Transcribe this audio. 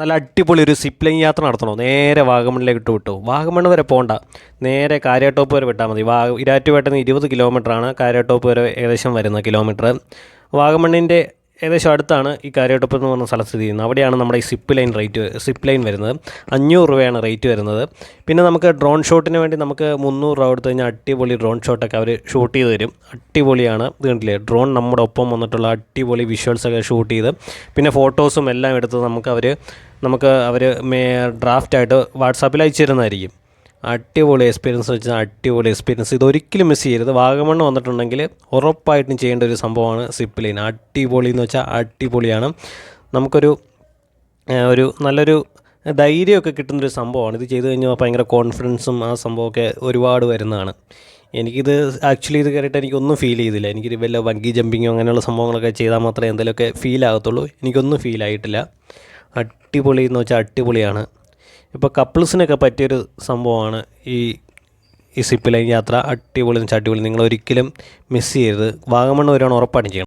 നല്ല അടിപൊളി ഒരു സിപ്പ് ലൈൻ യാത്ര നടത്തണോ, നേരെ വാഗമണ്ണിലേക്ക് വിട്ടു. വാഗമൺ വരെ പോകണ്ട, നേരെ കാര്യാട്ടോപ്പ് വരെ വിട്ടാൽ മതി. ഇരാറ്റുപേട്ടയിൽ നിന്ന് 20 കിലോമീറ്ററാണ് കാര്യാട്ടോപ്പ് വരെ ഏകദേശം വരുന്ന കിലോമീറ്റർ. വാഗമണ്ണിൻ്റെ ഏകദേശം അടുത്താണ് ഈ കാര്യാട്ടോപ്പ് എന്ന് പറഞ്ഞ സ്ഥലം സ്ഥിതി ചെയ്യുന്നത്. അവിടെയാണ് നമ്മുടെ ഈ സിപ്പ് ലൈൻ വരുന്നത്. 500 രൂപയാണ് റേറ്റ് വരുന്നത്. പിന്നെ നമുക്ക് ഡ്രോൺ ഷോട്ടിന് വേണ്ടി നമുക്ക് 300 രൂപ കൊടുത്തു കഴിഞ്ഞാൽ അടിപൊളി ഡ്രോൺ ഷോട്ടൊക്കെ അവർ ഷൂട്ട് ചെയ്ത് തരും. അടിപൊളിയാണ്. ഇത് കണ്ടില്ലേ, ഡ്രോൺ നമ്മുടെ ഒപ്പം വന്നിട്ടുള്ള അടിപൊളി വിഷ്വൽസൊക്കെ ഷൂട്ട് ചെയ്ത് പിന്നെ ഫോട്ടോസും എല്ലാം എടുത്ത് നമുക്ക് അവർ ഡ്രാഫ്റ്റായിട്ട് വാട്സാപ്പിൽ അയച്ചു തരുന്നതായിരിക്കും. അടിപൊളി എക്സ്പീരിയൻസ് വെച്ചാൽ അടിപൊളി എക്സ്പീരിയൻസ്. ഇതൊരിക്കലും മിസ് ചെയ്യരുത്. വാഗമണ്ണ് വന്നിട്ടുണ്ടെങ്കിൽ ഉറപ്പായിട്ടും ചെയ്യേണ്ട ഒരു സംഭവമാണ് സിപ്പ് ലൈൻ. അടിപൊളി എന്ന് വെച്ചാൽ അടിപൊളിയാണ്. നമുക്കൊരു നല്ലൊരു ധൈര്യമൊക്കെ കിട്ടുന്നൊരു സംഭവമാണ്. ഇത് ചെയ്ത് കഴിഞ്ഞാൽ ഭയങ്കര കോൺഫിഡൻസും ആ സംഭവമൊക്കെ ഒരുപാട് വരുന്നതാണ്. എനിക്കിത് ആക്ച്വലി ഇത് കയറിയിട്ട് എനിക്കൊന്നും ഫീൽ ചെയ്തില്ല. എനിക്കൊരു വല്ല ബങ്കി ജമ്പിങ്ങോ അങ്ങനെയുള്ള സംഭവങ്ങളൊക്കെ ചെയ്താൽ മാത്രമേ എന്തെങ്കിലുമൊക്കെ ഫീൽ ആകത്തുള്ളൂ. എനിക്കൊന്നും ഫീൽ ആയിട്ടില്ല. അടിപൊളി എന്ന് വെച്ചാൽ അടിപൊളിയാണ്. ഇപ്പോൾ കപ്പിൾസിനൊക്കെ പറ്റിയൊരു സംഭവമാണ് ഈ സിപ്പ് ലൈൻ യാത്ര. അടിപൊളി എന്ന് വെച്ചാൽ അടിപൊളി. നിങ്ങളൊരിക്കലും മിസ് ചെയ്യരുത്. വാഗമണ്ണ് വരുവാണ് ഉറപ്പായിട്ടും ചെയ്യണം.